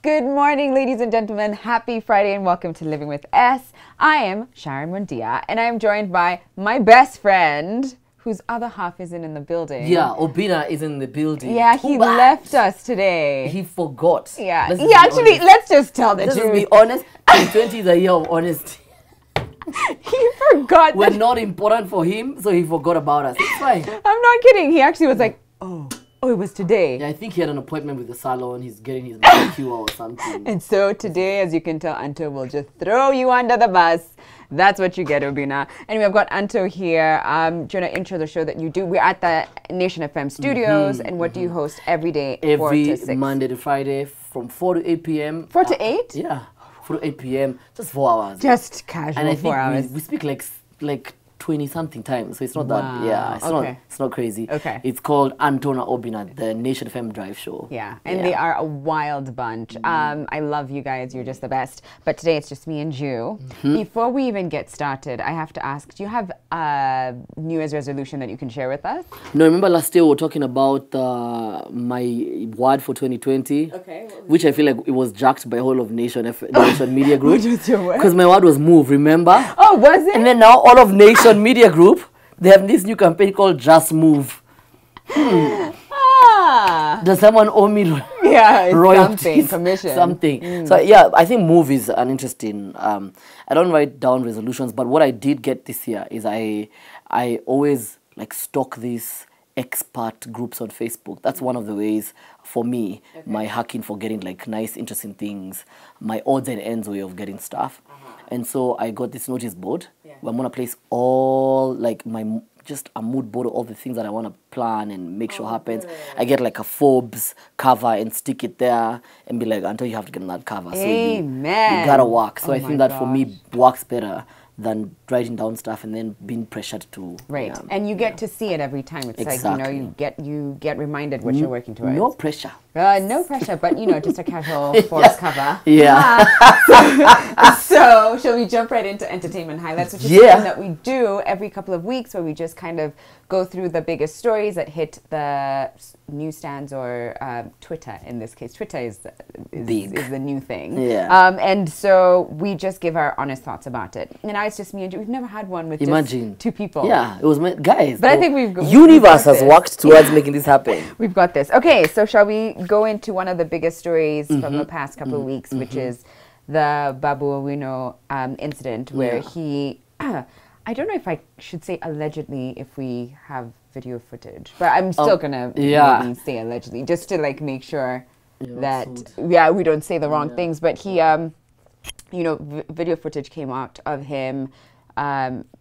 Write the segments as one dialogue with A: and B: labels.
A: Good morning, ladies and gentlemen. Happy Friday and welcome to Living with S. I am Sharon Mundia and I am joined by my best friend, whose other half isn't in the building.
B: Yeah, Obinna is in the building.
A: Yeah, he left us today.
B: He forgot.
A: Yeah, let's just tell the truth.
B: Let's be honest. 2020 is a year of honesty.
A: He forgot.
B: We're not important for him, so he forgot about us. It's fine.
A: I'm not kidding. He actually was like, oh, it was today.
B: Yeah, I think he had an appointment with the salon. He's getting his manicure or something.
A: And so today, as you can tell, Anto will just throw you under the bus. That's what you get, Obinna. Anyway, I've got Anto here. Do you want to intro the show that you do? We're at the Nation FM studios. And what do you host every day?
B: Every Monday to Friday from 4 to 8 p.m.
A: 4 to 8?
B: Yeah, 4 to 8 p.m. Just 4 hours.
A: Just casual
B: and I
A: 4 hours.
B: We speak like 20-something times, so it's not that, yeah, it's not crazy.
A: Okay.
B: It's called Anto and Obinna, the Nation FM Drive Show.
A: Yeah, and they are a wild bunch. I love you guys, you're just the best. But today it's just me and you. Before we even get started, I have to ask, do you have a New Year's resolution that you can share with us?
B: No, remember last year we were talking about my word for 2020, which I feel like it was jacked by whole of Nation Media Group.
A: What was your word?
B: Because my word was move, remember?
A: Oh, was it?
B: And then now all of Nation Media Group, they have this new campaign called Just Move. Does someone owe me
A: royalties? Commission.
B: Something. So yeah, I think move is an interesting, I don't write down resolutions, but what I did get this year is I always like stalk these expert groups on Facebook. That's one of the ways for me, my hacking for getting like nice, interesting things, my odds and ends way of getting stuff. And so I got this notice board where I'm going to place all like just a mood board of all the things that I want to plan and make sure happens. I get like a Forbes cover and stick it there and be like, until you have to get on that cover.
A: Amen.
B: So you gotta work. So I think that for me works better than writing down stuff and then being pressured to.
A: Right. And you get to see it every time. It's like, you get reminded what you're working towards.
B: No pressure.
A: No pressure, but just a casual Forbes cover.
B: Yeah.
A: So shall we jump right into entertainment highlights, which is something that we do every couple of weeks, where we just kind of go through the biggest stories that hit the newsstands or Twitter. In this case, Twitter is the new thing.
B: Yeah.
A: And so we just give our honest thoughts about it. And now it's just me and you. We've never had one with just two people.
B: Yeah, it was guys.
A: But I think we've
B: universe has worked towards making this happen.
A: We've got this. Okay, so shall we go into one of the biggest stories from the past couple of weeks, which is the Babu Owino incident, where he, I don't know if I should say allegedly if we have video footage, but I'm still going to maybe say allegedly, just to like make sure that, we don't say the wrong things. But he, video footage came out of him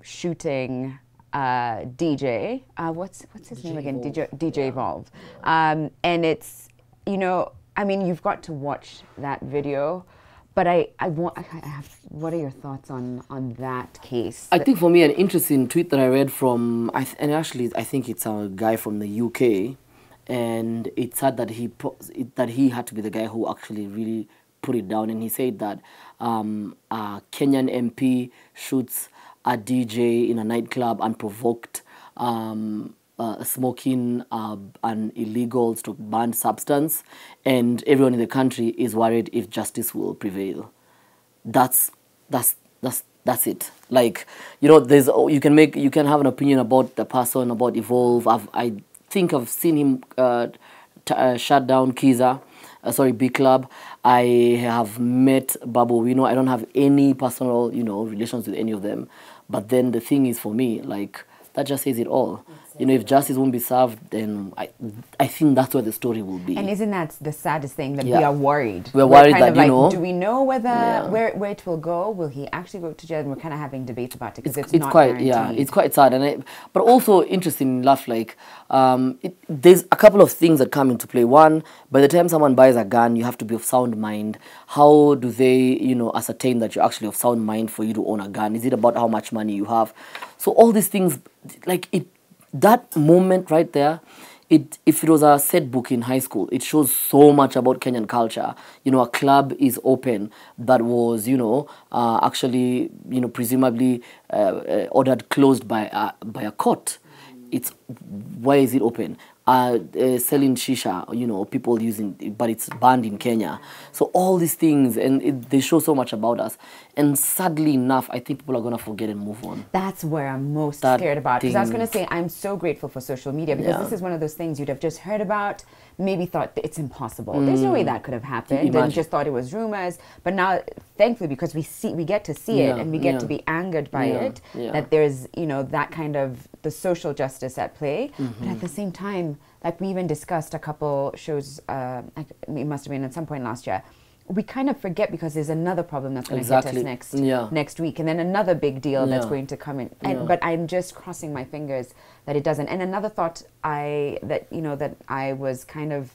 A: shooting DJ, what's his name again? DJ Evolve. And it's, you've got to watch that video, but what are your thoughts on that case?
B: I think for me, an interesting tweet that I read from, I think it's a guy from the UK, and it said that he had to be the guy who actually really put it down, and he said that a Kenyan MP shoots a DJ in a nightclub unprovoked, smoking an illegal banned substance, and everyone in the country is worried if justice will prevail. That's it. Like, you can have an opinion about the person, about Evolve. I think I've seen him shut down Kiza. B Club. I have met Babu Owino. I don't have any personal, relations with any of them. But then the thing is, for me, like, that just says it all. If justice won't be served, then I think that's where the story will be.
A: And isn't that the saddest thing, that we are worried?
B: We're worried that,
A: do we know whether where it will go? Will he actually go to jail? And we're kind of having debates about it because it's not
B: quite
A: guaranteed.
B: It's quite sad, but also interesting enough. Like, there's a couple of things that come into play. One, by the time someone buys a gun, you have to be of sound mind. How do they, ascertain that you're actually of sound mind for you to own a gun? Is it about how much money you have? So all these things, like that moment right there, if it was a set book in high school, it shows so much about Kenyan culture. A club is open that was, actually, presumably ordered closed by a court. Why is it open? selling shisha, you know, people using, but it's banned in Kenya. So all these things, and they show so much about us. And sadly enough, I think people are going to forget and move on.
A: That's where I'm most scared about. Because I was going to say, I'm so grateful for social media, because this is one of those things you'd have just heard about, maybe thought that it's impossible. There's no way that could have happened. And just thought it was rumors. But now, thankfully, because we get to see it, and we get to be angered by it, that there's, you know, that kind of the social justice at play. But at the same time, like we even discussed a couple shows, it must have been at some point last year, we kind of forget because there's another problem that's going to hit us next week, and then another big deal that's going to come in. And, but I'm just crossing my fingers that it doesn't. And another thought that I was kind of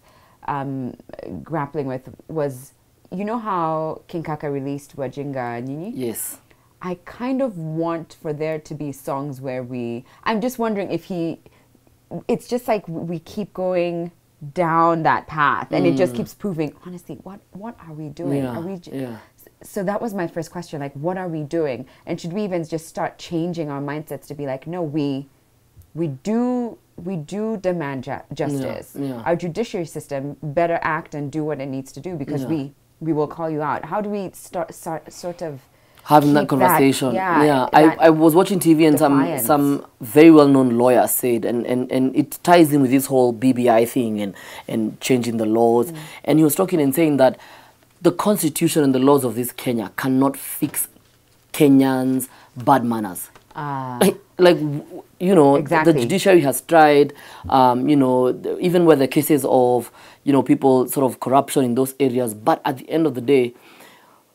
A: grappling with was, you know how King Kaka released Wajinga Nyinyi?
B: Yes.
A: I kind of want for there to be songs where I'm just wondering if it's just like we keep going down that path, and it just keeps proving, honestly, what are we doing? So that was my first question, like, what are we doing? And should we even just start changing our mindsets to be like, no, we do demand justice. Our judiciary system better act and do what it needs to do, because we will call you out. How do we start sort of
B: having that conversation? I was watching TV, and some very well-known lawyer said, and it ties in with this whole BBI thing and changing the laws. And he was talking and saying that the constitution and the laws of this Kenya cannot fix Kenyans' bad manners. Like, you know, the judiciary has tried, you know, even where the cases of, you know, people sort of corruption in those areas. But at the end of the day,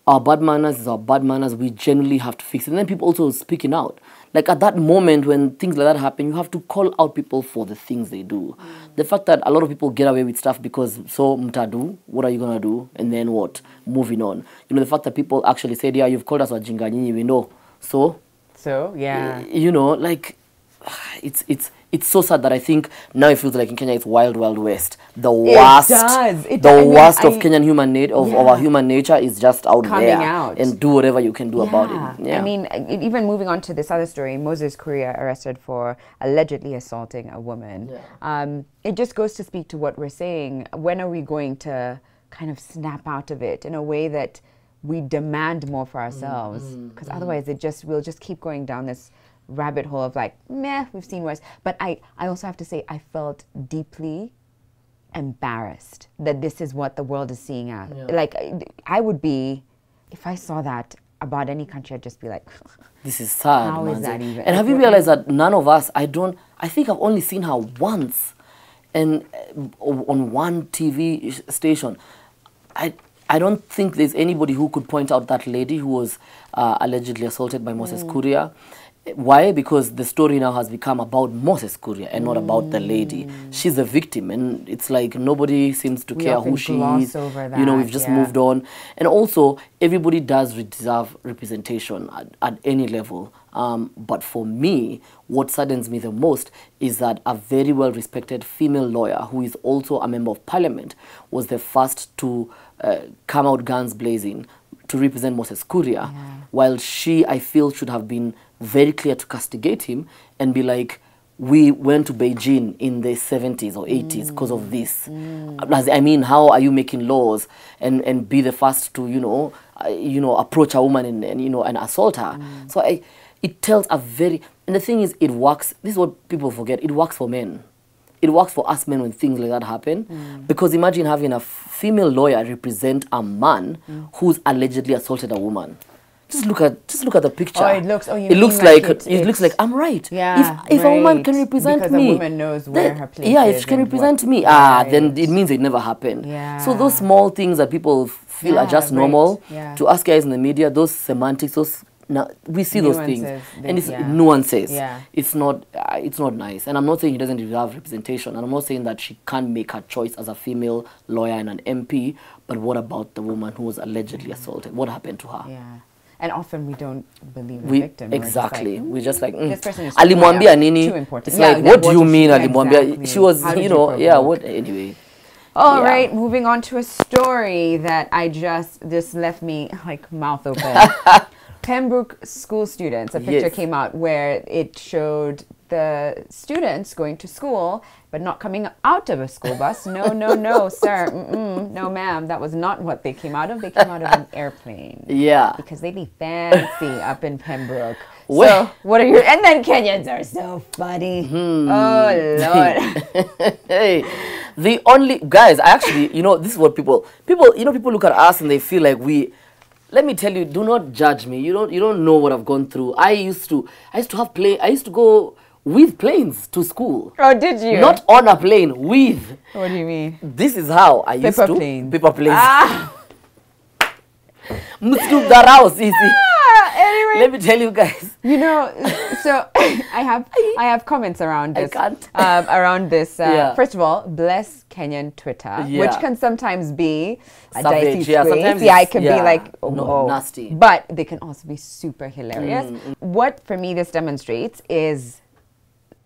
B: our bad manners is our bad manners. We generally have to fix it. And then people also speaking out. Like at that moment when things like that happen, you have to call out people for the things they do. The fact that a lot of people get away with stuff because, so mtadu, what are you going to do? And then what? Moving on. You know, the fact that people actually said, yeah, you've called us Wajinga Nyinyi, we know. So, yeah. You know, like, it's so sad that I think now it feels like in Kenya it's wild, wild west. The worst, worst of Kenyan human nature, of our human nature, is just coming out, and do whatever you can do about it.
A: I mean, even moving on to this other story, Moses Kuria arrested for allegedly assaulting a woman. It just goes to speak to what we're saying. When are we going to kind of snap out of it in a way that we demand more for ourselves? Because otherwise we'll just keep going down this rabbit hole of like, meh, we've seen worse. But I also have to say, I felt deeply embarrassed that this is what the world is seeing at. Like, I would be, if I saw that about any country, I'd just be like,
B: this is sad.
A: How is that even?
B: And have you realized that none of us, I think I've only seen her once, and on one TV station. I don't think there's anybody who could point out that lady who was allegedly assaulted by Moses Kuria. Why? Because the story now has become about Moses Kuria and not about the lady. She's a victim, and it's like nobody seems to care who she is. You know, we've just moved on. And also, everybody does deserve representation at any level. But for me, what saddens me the most is that a very well-respected female lawyer who is also a member of parliament was the first to come out guns blazing to represent Moses Kuria, while she, I feel, should have been very clear to castigate him and be like, we went to Beijing in the 70s or 80s because of this. I mean, how are you making laws and be the first to, you know, approach a woman and assault her? So it tells a very, and the thing is, it works. This is what people forget. It works for men. It works for us men when things like that happen. Because imagine having a female lawyer represent a man who's allegedly assaulted a woman. Just look at the picture.
A: It looks
B: like I'm right.
A: Yeah,
B: if a woman can represent
A: because
B: me,
A: a woman knows where her place
B: if
A: is
B: she can represent me,
A: right.
B: then it means it never happened. So those small things that people feel are just normal to us guys in the media, those semantics, we see those things, and it's nuances. It's not nice. And I'm not saying he doesn't deserve representation, and I'm not saying that she can't make her choice as a female lawyer and an MP. But what about the woman who was allegedly assaulted? What happened to her?
A: And often we don't believe the victim.
B: Exactly. We're just like,
A: this person is
B: alimwambia nini?
A: Too important.
B: It's like, what do you mean alimwambia? She was, what, anyway.
A: All right, moving on to a story that this left me like mouth open. Pembroke school students, a picture
B: Yes.
A: came out where it showed the students going to school, but not coming out of a school bus. No, no, no, sir. No, ma'am. That was not what they came out of. They came out of an airplane.
B: Yeah.
A: Because they be fancy up in Pembroke.
B: Well-
A: So, what are your... And then Kenyans are so funny. Oh, Lord.
B: Hey, the only guys, actually, you know, this is what people, you know, people look at us and they feel like we. Let me tell you, do not judge me. You don't know what I've gone through. I used to have plane. I used to go with planes to school.
A: Oh, did you?
B: Not on a plane, with.
A: What do you mean?
B: This is how I used
A: Paper
B: to.
A: planes.
B: Paper planes.
A: Ah! Anyway.
B: Let me tell you guys.
A: You know, so I have comments around this.
B: I can't.
A: Around this.
B: Yeah.
A: First of all, bless Kenyan Twitter,
B: Yeah.
A: which can sometimes be a
B: Savage,
A: dicey
B: yeah,
A: space.
B: sometimes
A: Yeah, it
B: it's-
A: can
B: yeah,
A: be like,
B: no, nasty.
A: But they can also be super hilarious. What for me this demonstrates is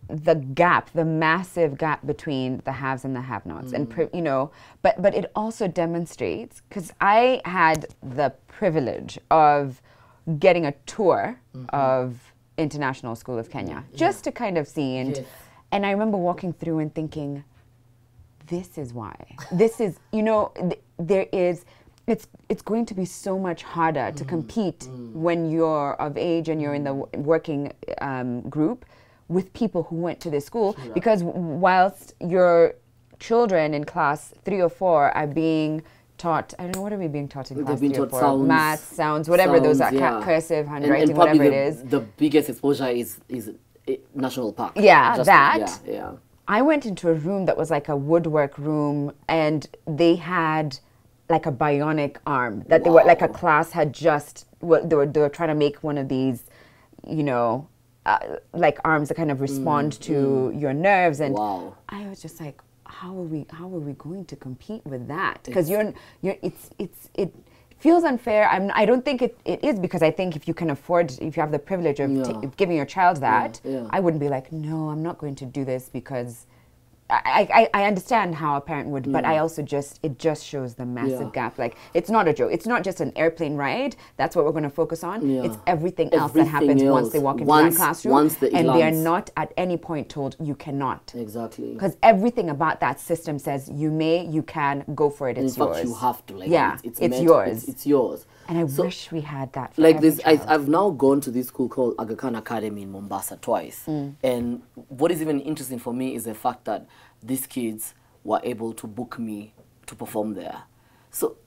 A: the gap, the massive gap between the haves and the have-nots, and you know, but it also demonstrates, because I had the privilege of getting a tour of International School of Kenya, just to kind of see, and I remember walking through and thinking, this is why. This is, you know, there is. It's going to be so much harder to compete when you're of age and you're in the working group with people who went to this school, because whilst your children in class 3 or 4 are being taught, I don't know, what are we being taught in class 3 or 4?
B: Sounds,
A: math, sounds, whatever those are,
B: yeah.
A: cursive, handwriting,
B: and probably
A: whatever it is.
B: The biggest exposure is National Park.
A: Yeah,
B: Just-
A: that.
B: Yeah.
A: I went into a room that was like a woodwork room, and they had like a bionic arm that they were like, a class had just, they were trying to make one of these, you know, like arms that kind of respond to your nerves, and I was just like, how are we going to compete with that? Because it feels unfair. I don't think it is, because I think if you can afford, if you have the privilege of giving your child that, I wouldn't be like, no, I'm not going to do this, because I understand how a parent would, but I also it just shows the massive gap. Like, it's not a joke. It's not just an airplane ride. That's what we're going to focus on. It's everything else that happens once they walk into that classroom. And they are not at any point told you cannot.
B: Exactly.
A: Because everything about that system says you may, you can, go for it. It's yours.
B: In fact, you have to. Like,
A: yeah, it's yours.
B: It's yours.
A: And I wish we had that for
B: like
A: every
B: this,
A: child.
B: I've now gone to this school called Aga Khan Academy in Mombasa twice. And what is even interesting for me is the fact that these kids were able to book me to perform there. So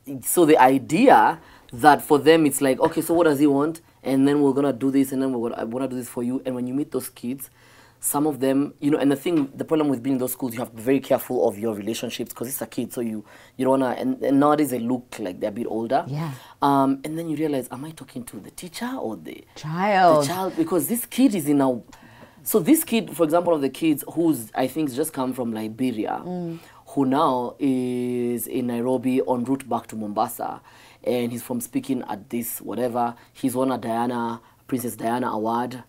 B: the idea that for them it's like, okay, so what does he want? And then we're gonna do this, and then I wanna do this for you. And when you meet those kids, some of them, you know, and the problem with being in those schools, you have to be very careful of your relationships, because it's a kid, so you don't wanna, and nowadays they look like they're a bit older.
A: Yeah.
B: And then you realize, am I talking to the teacher or the
A: child?
B: The child, because this kid is in a, so this kid, for example, of the kids who's, I think, just come from Liberia, who now is in Nairobi en route back to Mombasa, and he's from speaking at this whatever, he's won a Princess Diana award,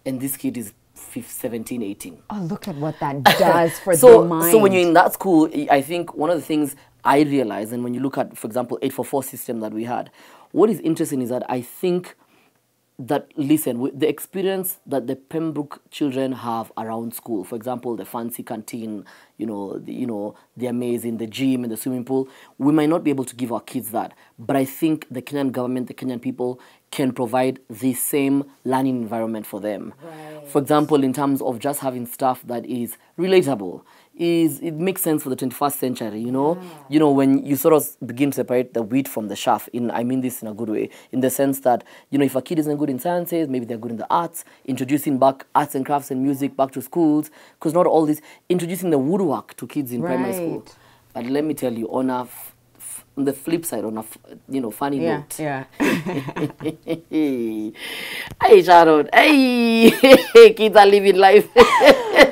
B: and this kid is 17, 18.
A: Oh, look at what that does for the mind.
B: So when you're in that school, I think one of the things I realized, and when you look at, for example, 844 system that we had, what is interesting is that I think that, listen, the experience that the Pembroke children have around school, for example, the fancy canteen, the amazing, the gym and the swimming pool, we might not be able to give our kids that. But I think the Kenyan government, the Kenyan people can provide the same learning environment for them. Right. For example, in terms of just having stuff that is relatable, it makes sense for the 21st century, you know? Yeah. You know, when you sort of begin to separate the wheat from the chaff, I mean this in a good way, in the sense that, you know, if a kid isn't good in sciences, maybe they're good in the arts, introducing back arts and crafts and music back to schools, because not all this, introducing the woodwork to kids in primary school. But let me tell you, on the flip side, on a funny note.
A: Yeah.
B: Hey, Sharon. Hey, kids are living life.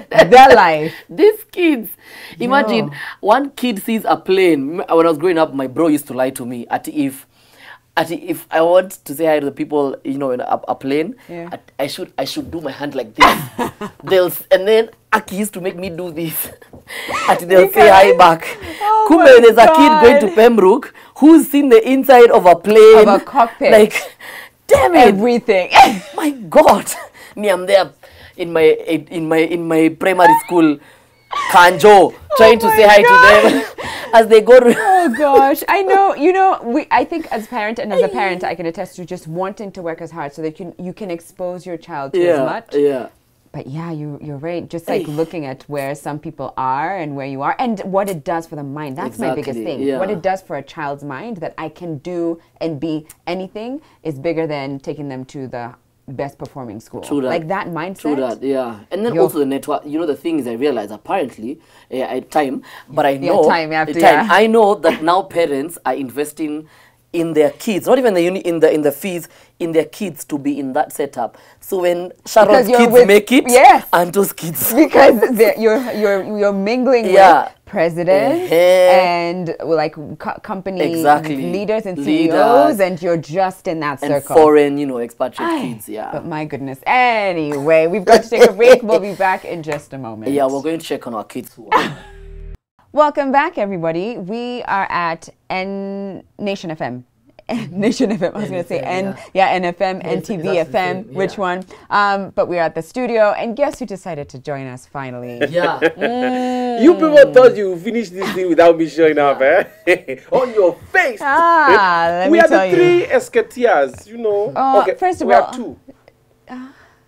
A: Their life.
B: These kids. Imagine, one kid sees a plane. When I was growing up, my bro used to lie to me if I want to say hi to the people, you know, in a plane, I should do my hand like this. And then Aki used to make me do this. They'll say hi back.
A: Oh
B: Kume, there's a kid going to Pembroke who's seen the inside of a plane.
A: Of a cockpit.
B: Like, damn it.
A: Everything.
B: My God. Me, I'm there in my primary school, Kanjo, trying to say hi to them as they go.
A: Oh gosh, I know. You know, I think as a parent, I can attest to just wanting to work as hard so that you can expose your child to as much.
B: Yeah.
A: But yeah, you're right. Just like looking at where some people are and where you are and what it does for the mind. That's my biggest thing.
B: Yeah.
A: What it does for a child's mind, that I can do and be anything, is bigger than taking them to the best performing school.
B: True that.
A: Like that mindset.
B: True that, yeah. And then also the network. You know, the thing is, I realize apparently at time, but I know I know that now parents are investing in their kids, not even in the fees, in their kids to be in that setup. So when Sharon's kids make it, Anto's kids,
A: because you're mingling with presidents and like company leaders and CEOs, and you're just in that circle.
B: And foreign, expatriate kids,
A: But my goodness. Anyway, we've got to take a break. We'll be back in just a moment.
B: Yeah, we're going to check on our kids.
A: Welcome back, everybody. We are at Nation FM. Nation FM, I was going to say NFM, NTV FM, which one? But we're at the studio, and guess who decided to join us finally?
C: You people thought you finished this thing without me showing up, eh? On your face.
A: Let
C: we
A: me
C: are
A: tell
C: the three Esketeers,
A: Okay, first of all,
C: we are two.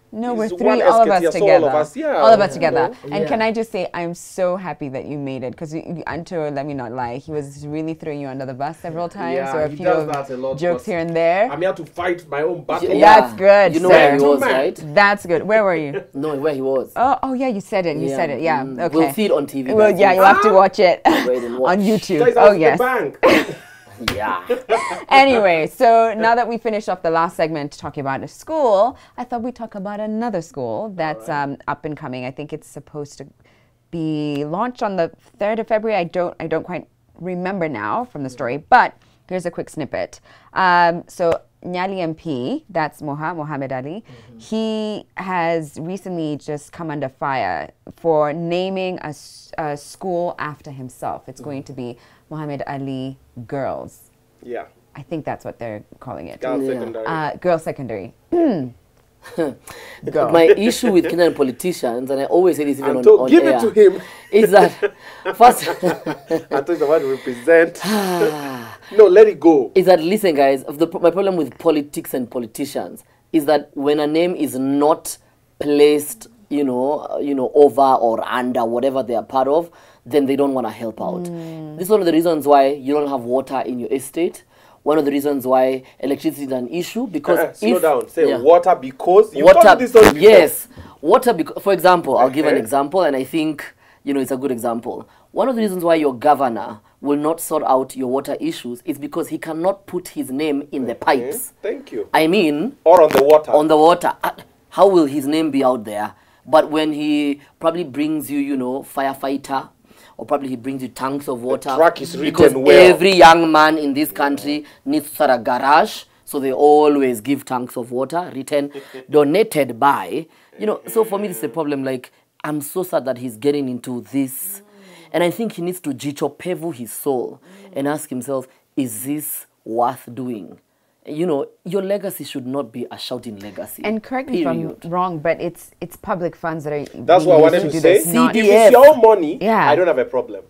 A: No, we're
C: It's
A: three,
C: one
A: all of us
C: Esketia, so
A: together.
C: all of us,
A: all of us together. And can I just say, I'm so happy that you made it, because Anto, let me not lie, he was really throwing you under the bus several times, or a few jokes here and there.
C: I'm here to fight my own battle.
A: That's good.
B: You know where he was, right?
A: That's good. Where were you?
B: No, where he was.
A: Oh yeah, you said it. You said it. Yeah. Okay.
B: We'll see it on TV.
A: Well, yeah, you'll have to watch it on YouTube.
C: Oh yes. Bank.
B: Yeah.
A: Anyway, so now that we finished off the last segment talking about a school, I thought we'd talk about another school that's up and coming. I think it's supposed to be launched on the 3rd of February. I don't quite remember now from the story, but here's a quick snippet. So Nyali MP, that's Mohammed Ali, he has recently just come under fire for naming a school after himself. It's going to be Mohammed Ali Girls.
C: Yeah.
A: I think that's what they're calling it.
C: Girls Secondary.
A: Girls Secondary.
B: My issue with Kenyan politicians, and I always say this even on
C: give
B: air,
C: it to him,
B: is that first
C: Anto is the one to represent. No, let it go.
B: Is that, listen guys, my problem with politics and politicians is that when a name is not placed, over or under whatever they are part of, then they don't want to help out. This is one of the reasons why you don't have water in your estate. One of the reasons why electricity is an issue, because
C: slow down. Say water because you told this on
B: yes, water because. For example, I'll give an example, and I think it's a good example. One of the reasons why your governor will not sort out your water issues is because he cannot put his name in the pipes.
C: Thank you.
B: I mean,
C: or on the water.
B: On the water. How will his name be out there? But when he probably brings you, firefighter, or probably he brings you tanks of water.
C: The track is written
B: because
C: well.
B: Every young man in this country needs to start a garage, so they always give tanks of water written, donated by. So for me, this is a problem. Like, I'm so sad that he's getting into this. And I think he needs to jichopevu his soul and ask himself, is this worth doing? Your legacy should not be a shouting legacy.
A: And correct me if I'm wrong, but it's public funds that are.
C: That's what I wanted to say. If it's your own money, I don't have a problem.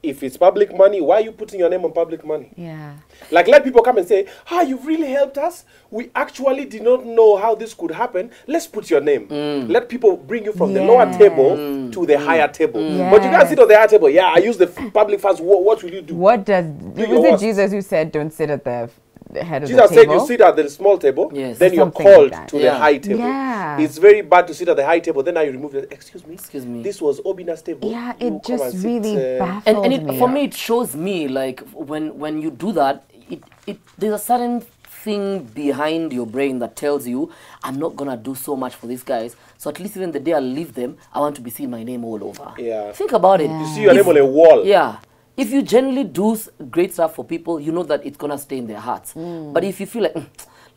C: If it's public money, why are you putting your name on public money?
A: Yeah.
C: Like, let people come and say, you've really helped us. We actually did not know how this could happen. Let's put your name. Let people bring you from the lower table to the higher table. But you can't sit on the higher table. I use the public funds. What will you do?
A: Was it Jesus who said, don't sit at the head of the
C: Jesus
A: table?
C: said you sit at the small table, then you're
A: Something
C: called
A: like
C: to the high table. It's very bad to sit at the high table, then now you remove it. Excuse me. This was Obinna's table.
A: Yeah, it just really baffled me.
B: For me, it shows me, like, when you do that, there's a certain thing behind your brain that tells you, I'm not going to do so much for these guys, so at least even the day I leave them, I want to be seeing my name all over.
C: Yeah.
B: Think about it.
C: You see your name on a wall.
B: Yeah. If you generally do great stuff for people, you know that it's going to stay in their hearts. But if you feel like,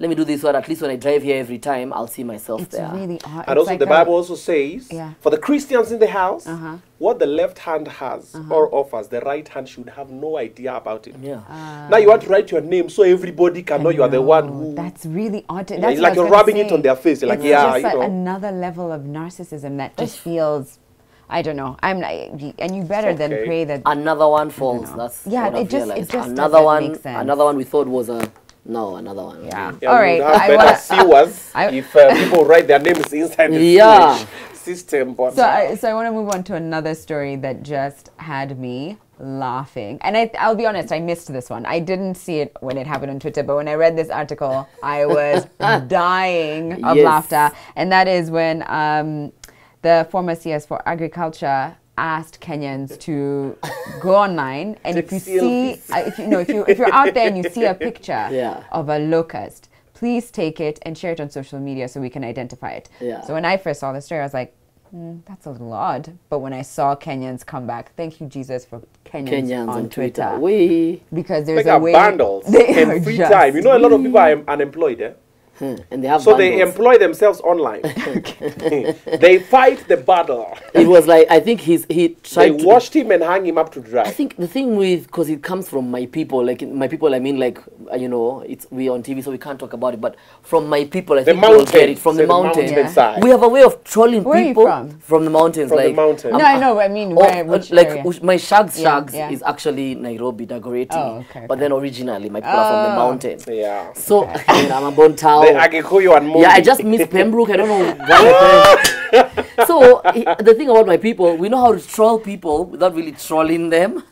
B: let me do this one. At least when I drive here every time, I'll see myself
A: It's
B: there.
A: really odd.
C: And also the Bible also says,
A: Yeah.
C: for the Christians in the house, what the left hand has or offers, the right hand should have no idea about it.
B: Yeah.
C: Now you want to write your name so everybody can know you are the one who...
A: That's really odd.
C: Yeah,
A: That's
C: it's
A: what
C: like
A: I
C: you're
A: was gonna
C: rubbing it
A: say.
C: on their face. You're like,
A: It's
C: yeah,
A: just
C: you know.
A: another level of narcissism that just feels, I don't know. I'm like, and you better than
C: okay.
A: pray that.
B: Another one falls. That's
A: Yeah,
B: what I've
A: it just
B: realized.
A: doesn't
B: another one.
A: make sense.
B: Another one we thought was a no. Another one.
A: Yeah.
C: Yeah,
A: All
C: we
A: right.
C: would have
A: I
C: better
A: wanna,
C: sewers
A: I-
C: if people write their names inside the
B: Yeah.
C: sewage system. But
A: so I want to move on to another story that just had me laughing. And I'll be honest, I missed this one. I didn't see it when it happened on Twitter, but when I read this article, I was dying of
B: Yes.
A: laughter. And that is when the former CS for Agriculture asked Kenyans to go online, and if you see, if you're out there and you see a picture
B: Yeah.
A: of a locust, please take it and share it on social media so we can identify it.
B: Yeah.
A: So when I first saw the story, I was like, that's a little odd. But when I saw Kenyans come back, thank you, Jesus, for Kenyans on Twitter.
B: We
A: Because there's
C: they
A: a
C: got
A: way...
C: bundles
A: They are
C: and free
A: just
C: time. You know, a lot of people are unemployed. Eh?
B: and they have
C: So they
B: bundles.
C: employ themselves online. They fight the battle.
B: It was like I think he
C: They
B: tried to.
C: washed him and hung him up to dry.
B: I think the thing with, because it comes from my people, like my people, I mean, like it's we on TV, so we can't talk about it. But from my people, I
C: The
B: think you'll get
C: mountain.
B: it from
C: Say
B: the mountain.
A: Yeah.
C: side.
B: We have a way of trolling
A: Where are you
B: people
A: from?
B: the mountains,
C: From the
B: like
C: mountain.
A: No, I know. I mean, where, which
B: like
A: area?
B: my shags
A: Yeah.
B: is actually Nairobi, Dagoretti.
A: Oh, okay,
B: But then originally my people are from the mountain.
C: Yeah.
B: So I'm a Bontao.
C: The Agikuyu and Mondi.
B: Yeah, I just miss Pembroke. I don't know why my parents. So the thing about my people, we know how to troll people without really trolling them.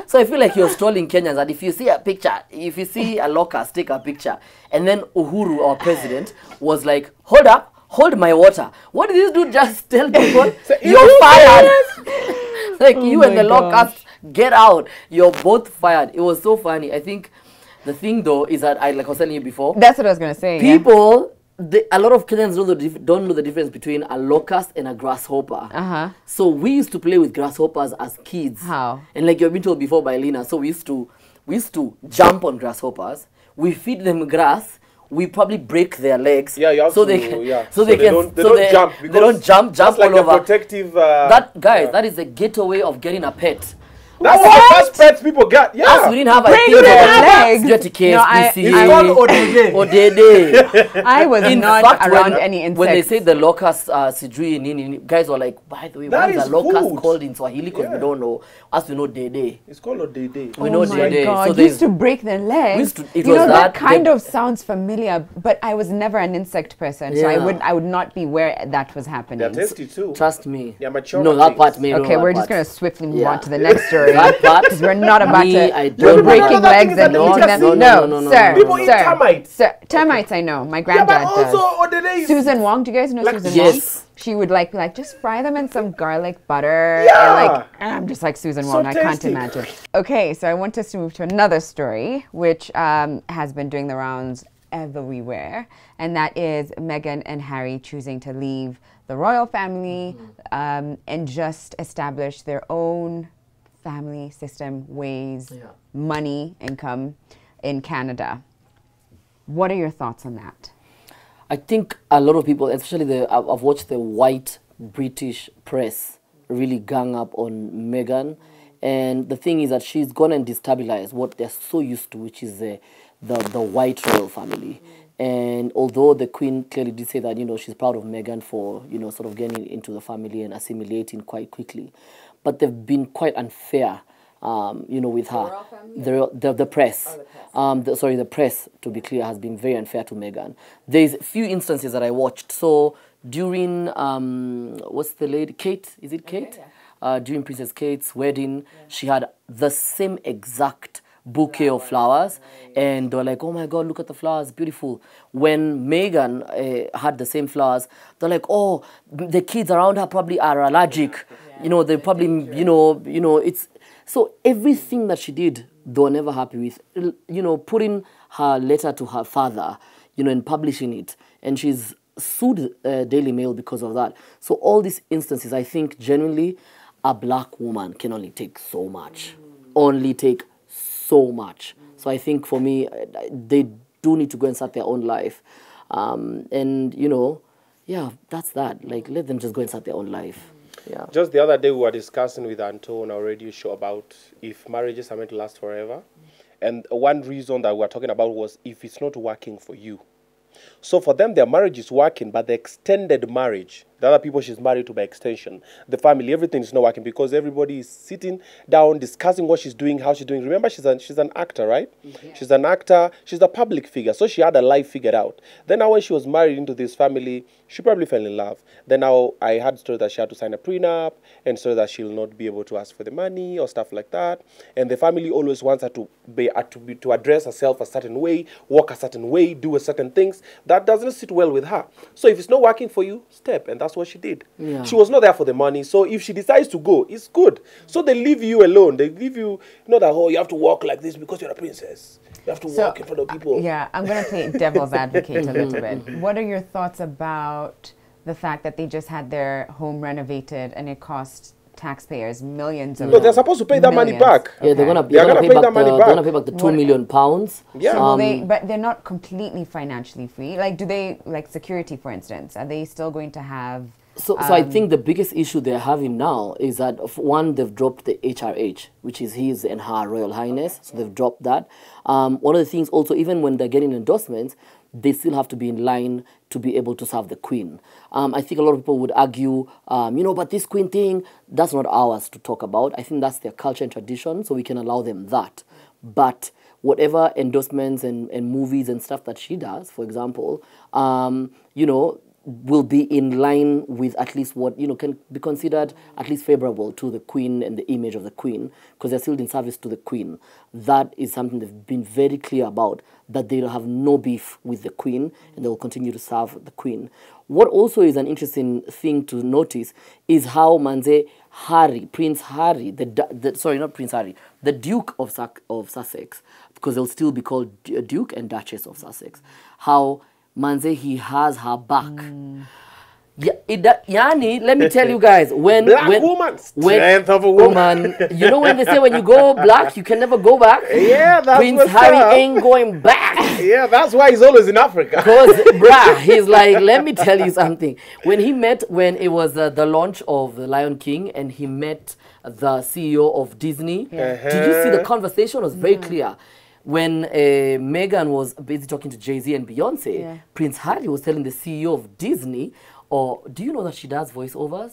B: So I feel like you're trolling Kenyans, and if you see a picture, if you see a locust, take a picture, and then Uhuru, our president, was like, "Hold up, hold my water." What did this dude just tell people? You're fired. Like you and
A: my
B: the locust, get out. You're both fired. It was so funny. I think the thing though is that like I was telling you before.
A: That's what I was going to say. yeah.
B: People, a lot of Kenyans don't know the difference between a locust and a grasshopper.
A: Uh-huh.
B: So we used to play with grasshoppers as kids.
A: How?
B: And like you've been told before by Lina, so we used to jump on grasshoppers. We feed them grass. We probably break their legs.
C: Yeah, you have
B: so
C: to,
B: they can,
C: yeah.
B: so they can,
C: don't
B: so they
C: jump.
B: They don't jump
C: That's like
B: all over.
C: a protective.
B: That guys, that is a getaway of getting a pet.
C: That's the first pets people got.
B: Us,
C: Yeah.
B: we didn't have a
A: Break
B: thing
A: their
B: for
A: legs.
B: get to
A: No, I-
B: KSPC.
A: It's called
B: Odede.
A: I was
B: In
A: not
B: fact,
A: around
B: when,
A: any insects.
B: when they say the locust, Sijui, Nini, guys were like, by the way,
C: That
B: what is
C: is
B: a locust
C: food.
B: called in Swahili? Because
C: Yeah.
B: we don't know. As we know, Dede.
C: It's called a day.
B: We
A: Oh
B: know
A: my
B: Dede.
A: God,
B: So
A: used
B: there's
A: to break their legs.
B: used to- it
A: you
B: was
A: know, that
B: that,
A: kind
B: the-
A: of sounds familiar, but I was never an insect person, so
B: Yeah.
A: I would not be where that was happening.
C: They're tasty too.
B: trust me.
C: Yeah, mature
B: No, that
C: things.
B: part may
A: Okay,
B: know
A: we're
B: that
A: just
B: part.
A: going to swiftly move
B: Yeah.
A: on to the next story.
B: That part.
A: Because we're not about
B: Me,
A: to.
B: I
A: We're
B: don't know.
A: breaking
C: No,
A: legs and
C: no,
A: eating them.
C: no,
B: no,
A: sir.
C: People eat
A: sir,
C: termites.
A: Sir, termites, I know. My
C: Yeah,
A: granddad
C: but
A: does.
C: also Odede.
A: Susan Wong, do you guys know
C: Like-
A: Susan
B: Yes.
A: Wong? She would be like, just fry them in some garlic butter.
C: Yeah.
A: And I'm just like Susan
C: So
A: Wong. I can't
C: tasty.
A: imagine. Okay, so I want us to move to another story, which has been doing the rounds everywhere, and that is Meghan and Harry choosing to leave the royal family and just establish their own family system, ways, money, income in Canada. What are your thoughts on that?
B: I think a lot of people, especially I've watched the white British press really gang up on Meghan. And the thing is that she's gone and destabilized what they're so used to, which is the white royal family. And although the Queen clearly did say that, she's proud of Meghan for, sort of getting into the family and assimilating quite quickly. But they've been quite unfair, with her. The press. The press, to be clear, has been very unfair to Meghan. There's a few instances that I watched. So during, what's the lady? Kate? Is it Kate? Okay, yeah. During Princess Kate's wedding, she had the same exact bouquet of flowers, and they were like, oh my God, look at the flowers, beautiful. When Meghan had the same flowers, they're like, oh, the kids around her probably are allergic. They probably, it's... So everything that she did, they were never happy with. Putting her letter to her father, and publishing it. And she's sued Daily Mail because of that. So all these instances, I think, genuinely, a black woman can only take so much. Only take so much. So I think for me, they do need to go and start their own life. And, you know, yeah, that's that. Like, let them just go and start their own life. Yeah.
C: Just the other day, we were discussing with Anto on our radio show about if marriages are meant to last forever. And one reason that we were talking about was if it's not working for you. So for them, their marriage is working, but the extended marriage, the other people she's married to by extension, the family, everything is not working because everybody is sitting down, discussing what she's doing, how she's doing. Remember, she's an actor, right? Yeah. She's an actor. She's a public figure. So she had her life figured out. Then now when she was married into this family, she probably fell in love. Then now I had story that she had to sign a prenup and so that she'll not be able to ask for the money or stuff like that. And the family always wants her to address herself a certain way, walk a certain way, do certain things. That doesn't sit well with her. So if it's not working for you, step. And that's what she did. Yeah. She was not there for the money. So if she decides to go, it's good. So they leave you alone. They leave you, not that, oh, you have to walk like this because you're a princess. You have to walk in front of people.
A: Yeah, I'm going to play devil's advocate a little bit. What are your thoughts about the fact that they just had their home renovated and it cost taxpayers millions of
C: No, they're supposed to pay that money back.
B: Yeah, they're gonna pay back the £2 million. Yeah.
A: So but they're not completely financially free. Like, do they, like security, for instance, are they still going to have?
B: So I think the biggest issue they're having now is that, one, they've dropped the HRH, which is His and Her Royal Highness. So they've dropped that. One of the things also, even when they're getting endorsements, they still have to be in line to be able to serve the Queen. I think a lot of people would argue, you know, but this Queen thing, that's not ours to talk about. I think that's their culture and tradition, so we can allow them that. But whatever endorsements and movies and stuff that she does, for example, you know, will be in line with at least what, you know, can be considered at least favorable to the Queen and the image of the Queen, because they're still in service to the Queen. That is something they've been very clear about, that they have no beef with the Queen and they will continue to serve the Queen. What also is an interesting thing to notice is how Prince Harry, the Duke of Sussex, because they'll still be called Duke and Duchess of Sussex, how he has her back. Yeah, Yani, let me tell you guys, strength
C: of a woman.
B: You know when they say when you go black, you can never go back?
C: Yeah, that's
B: Prince Harry ain't going back.
C: Yeah, that's why he's always in Africa.
B: Because, he's like, let me tell you something. When it was the launch of The Lion King, and he met the CEO of Disney, did you see the conversation? It was very clear. When Meghan was busy talking to Jay-Z and Beyonce, Prince Harry was telling the CEO of Disney, do you know that she does voiceovers?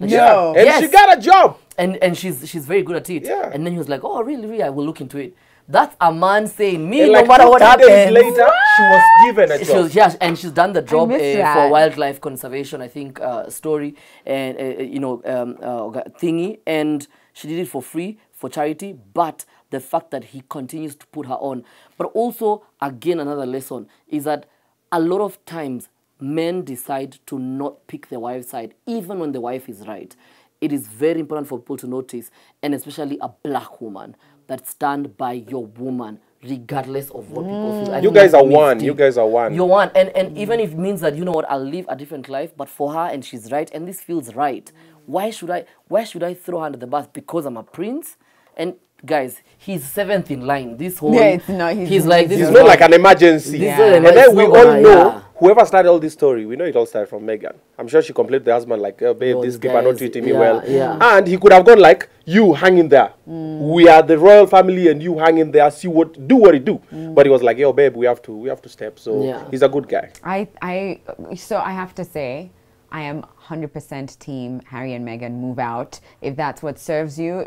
C: No. And she got a job.
B: And she's very good at it.
C: Yeah.
B: And then he was like, oh, really, I will look into it. That's a man saying, me,
C: and
B: no matter what happens.
C: Days later, she was given a job.
B: And she's done the job for wildlife conservation, I think, story, and, thingy. And she did it for free, for charity, but the fact that he continues to put her on. But also, again, another lesson is that a lot of times men decide to not pick their wife's side, even when the wife is right. It is very important for people to notice, and especially a black woman, that stand by your woman, regardless of what people feel.
C: You guys are one. You guys are one.
B: You're one. And even if it means that, you know what, I'll live a different life, but for her, and she's right, and this feels right. Why should I throw her under the bus because I'm a prince? And guys, he's seventh in line. This whole
A: it's not.
B: He's like this.
C: It's not like an emergency. And then we all know whoever started all this story. We know it all started from Meghan. I'm sure she complained to the husband like, oh, "Babe, these people are not treating me well."
B: Yeah.
C: And he could have gone like, "You hang in there. We are the royal family, and you hang in there. Do what you do." But he was like, "Yo, babe, we have to step." So he's a good guy.
A: So I have to say, I am 100% team Harry and Meghan move out if that's what serves you.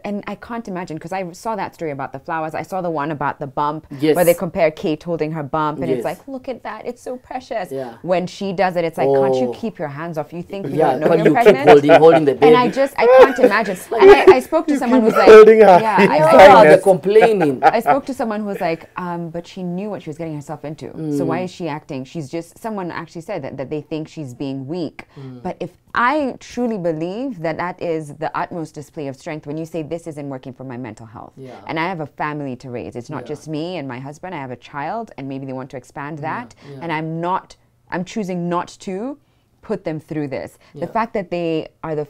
A: And I can't imagine, because I saw that story about the flowers. I saw the one about the bump where they compare Kate holding her bump, and it's like, look at that, it's so precious. When she does it, it's like, can't you keep your hands off? You think you don't know you're pregnant?
B: Keep holding the baby.
A: And I can't imagine. And I spoke to someone who's like,
B: they're complaining.
A: I spoke to someone who was like, but she knew what she was getting herself into. So why is she acting? Someone actually said that they think she's being weak. But if I truly believe that is the utmost display of strength when you say this isn't working for my mental health. And I have a family to raise. It's not just me and my husband. I have a child, and maybe they want to expand that. And I'm choosing not to put them through this. The fact that they are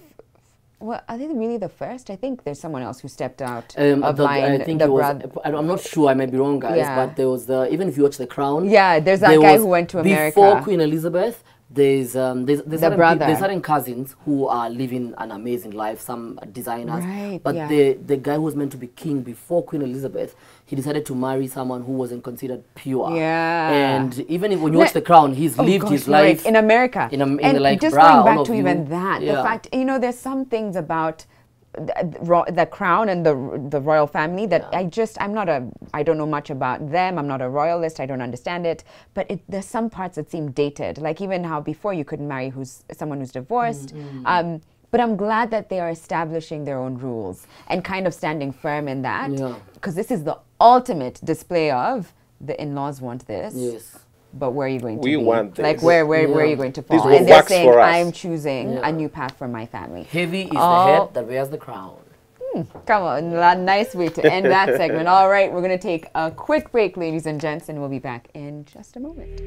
A: well, are they really the first? I think there's someone else who stepped out
B: I
A: vying
B: think
A: the
B: it was.
A: brother.
B: I'm not sure. I might be wrong, guys.
A: Yeah.
B: But there was even if you watch The Crown.
A: Yeah, there's that
B: there
A: guy
B: was-
A: who went to America.
B: before Queen Elizabeth. There's certain
A: brother.
B: there's certain cousins who are living an amazing life. Some designers,
A: Right,
B: but
A: yeah.
B: the guy who was meant to be king before Queen Elizabeth, he decided to marry someone who wasn't considered pure.
A: Yeah.
B: And even if when you watch The Crown, he's lived his
A: Right,
B: life
A: in America.
B: in
A: and
B: like,
A: just
B: brah,
A: going
B: all
A: back
B: of
A: to
B: you.
A: even that, the
B: Yeah.
A: fact, there's some things about the crown and the royal family that I don't know much about them. I'm not a royalist. I don't understand it. But there's some parts that seem dated. Like even how before you couldn't marry someone who's divorced. But I'm glad that they are establishing their own rules and kind of standing firm in that.
B: Yeah.
A: Because this is the ultimate display of the in-laws want this.
B: Yes.
A: But where are you going to
C: We
A: be?
C: want
A: Like
C: this.
A: where are you going to fall?
C: This will
A: And they're
C: work
A: saying,
C: for us.
A: I'm choosing
B: Yeah.
A: a new path for my family.
B: Heavy is the
A: Oh.
B: head that wears the crown.
A: Come on, a nice way to end that segment. All right, we're going to take a quick break, ladies and gents, and we'll be back in just a moment.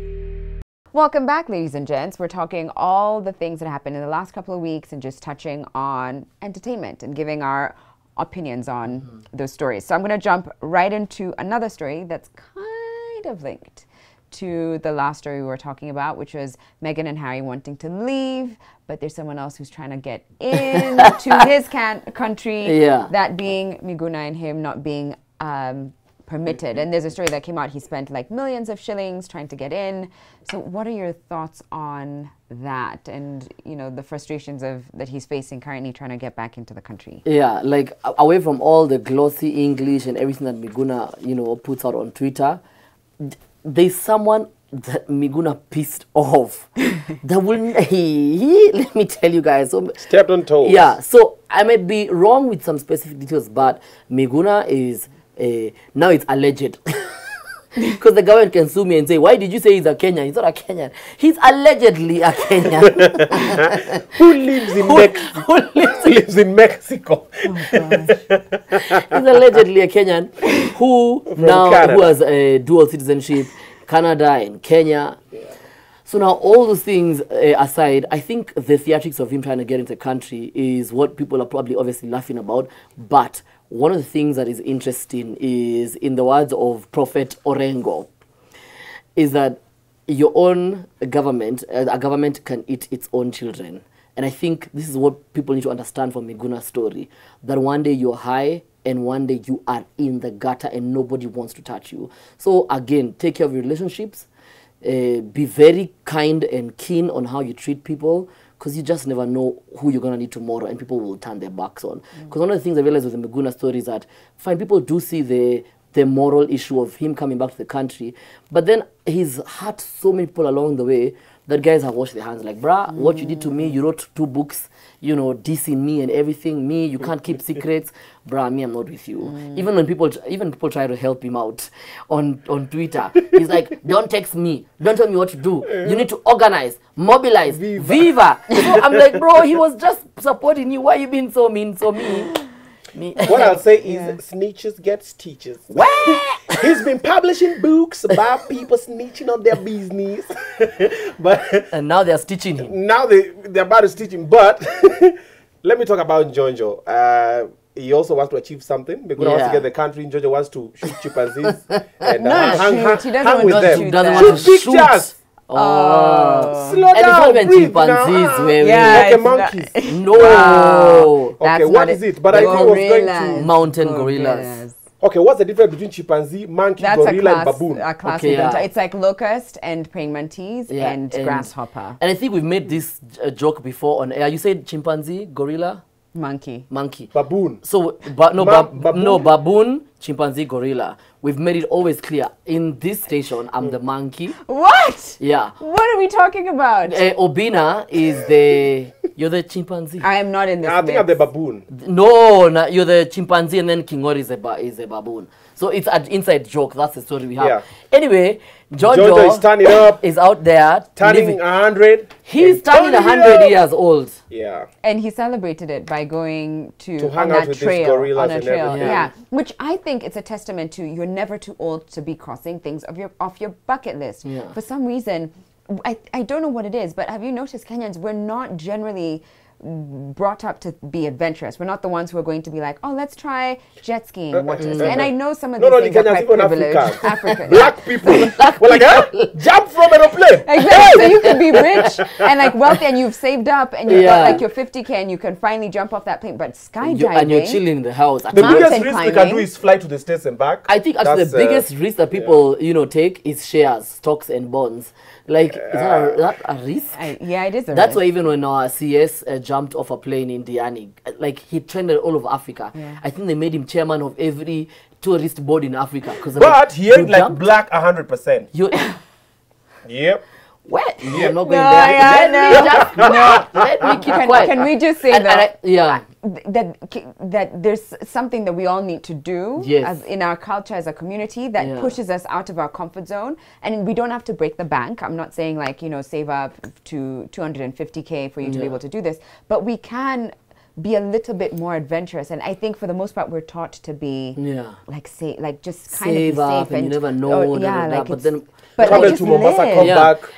A: Welcome back, ladies and gents. We're talking all the things that happened in the last couple of weeks and just touching on entertainment and giving our opinions on those stories. So I'm going to jump right into another story that's kind of linked to the last story we were talking about, which was Meghan and Harry wanting to leave, but there's someone else who's trying to get into his country,
B: Yeah.
A: that being Miguna and him not being permitted. And there's a story that came out, he spent like millions of shillings trying to get in. So what are your thoughts on that and, the frustrations that he's facing currently trying to get back into the country?
B: Yeah, like away from all the glossy English and everything that Miguna, puts out on Twitter, there's someone that Miguna pissed off. That will let me tell you guys. So,
C: Stepped on toes.
B: yeah, so I might be wrong with some specific details, but Miguna is now it's alleged. Because the government can sue me and say, why did you say he's a Kenyan? He's not a Kenyan. He's allegedly a Kenyan.
C: Who lives in Mexico? Who lives in Mexico?
B: He's allegedly a Kenyan who
C: Canada.
B: has a dual citizenship, Canada and Kenya.
C: Yeah.
B: So now all those things aside, I think the theatrics of him trying to get into the country is what people are probably obviously laughing about. But one of the things that is interesting is, in the words of Prophet Orengo, is that your own government, a government can eat its own children. And I think this is what people need to understand from Miguna's story, that one day you're high and one day you are in the gutter and nobody wants to touch you. So again, take care of your relationships. Be very kind and keen on how you treat people, because you just never know who you're going to need tomorrow and people will turn their backs on. Because one of the things I realized with the Miguna story is that, fine, people do see the moral issue of him coming back to the country, but then he's hurt so many people along the way that guys have washed their hands. Like, bruh, what you did to me, you wrote 2 books, dissing me and everything. Me, you can't keep secrets. Bruh, me, I'm not with you. Even when people try to help him out on Twitter, he's like, don't text me. Don't tell me what to do. You need to organize, mobilize, viva. So I'm like, bro, he was just supporting you. Why you being so mean, so mean?
C: What I'll say is snitches get stitches. He's been publishing books about people snitching on their business. But
B: And now they're stitching him.
C: now they're about to stitch him. But let me talk about Njonjo. He also wants to achieve something. Because wants to
B: Yeah.
C: get the country. Njonjo wants to shoot chimpanzees and
A: Not shoot. He doesn't
C: hang
A: want
C: with
A: to
C: them.
A: shoot
B: Doesn't
A: them.
B: want to
C: Shoot
B: shoot.
C: pictures.
B: Oh.
C: Slow
B: And it's
C: down,
B: not even
C: breathe
B: chimpanzees
C: now.
B: where
A: Yeah,
C: Like a
A: it's not-
C: monkeys.
B: No.
C: Okay,
A: That's
C: what
A: not
C: is it? But I
A: The
C: think it was going
A: gorillas.
C: to...
B: Mountain gorillas.
C: Okay, what's the difference between chimpanzee, monkey,
A: That's
C: gorilla, and baboon?
A: a class
B: Okay,
A: event.
B: yeah.
A: It's like locust and praying mantis
B: Yeah,
A: and grasshopper,
B: And I think we've made this joke before on air. You said chimpanzee, gorilla,
A: monkey.
B: monkey.
C: Baboon.
B: So,
C: Baboon?
B: baboon, chimpanzee, gorilla. We've made it always clear. In this station, I'm the monkey.
A: What?
B: Yeah.
A: What are we talking about?
B: Obinna is you're the chimpanzee.
A: I am not in this.
C: I think I'm the baboon.
B: No, you're the chimpanzee, and then Kingori is a baboon. So it's an inside joke. That's the story we have.
C: Yeah.
B: Anyway,
C: Jojo
B: Jojo
C: is turning up,
B: is out there
C: turning
B: living.
C: 100.
B: He's turning 100 years old.
C: Yeah.
A: And he celebrated it by going to
C: hang
A: on
C: out
A: that
C: with these
A: trail,
C: gorillas
A: on a
C: and
A: trail,
C: everything.
A: yeah. Which I think it's a testament to you're never too old to be crossing things off your bucket list.
B: Yeah.
A: For some reason, I don't know what it is, but have you noticed Kenyans, we're not generally brought up to be adventurous. We're not the ones who are going to be like, oh, let's try jet skiing, water skiing. And I know some of these things are quite privileged. African.
C: Black people. We're like, huh? Jump from an airplane.
A: Exactly. So you can be rich and like wealthy, and you've saved up, and you've got like your 50K, and you can finally jump off that plane. But skydiving,
B: and you're chilling in the house.
C: The biggest risk we can do is fly to the States and back.
B: I think actually the biggest risk that people take is shares, stocks, and bonds. Like, is that a risk?
A: Yeah, it is a risk.
B: That's why even when our CS jumped off a plane in Diani, like he trended all over Africa.
A: Yeah.
B: I think they made him chairman of every tourist board in Africa.
C: But he ain't like black 100%. Yep.
B: What?
C: Yeah.
B: I'm not going there. Let me keep quiet.
A: Can we just say that? That there's something that we all need to do as in our culture as a community that pushes us out of our comfort zone, and we don't have to break the bank. I'm not saying like save up to 250K for you to be able to do this, but we can be a little bit more adventurous. And I think for the most part we're taught to be just kind
B: save
A: of be
B: up,
A: safe
B: and you never know.
A: but
B: then
C: travel to Mombasa, come back.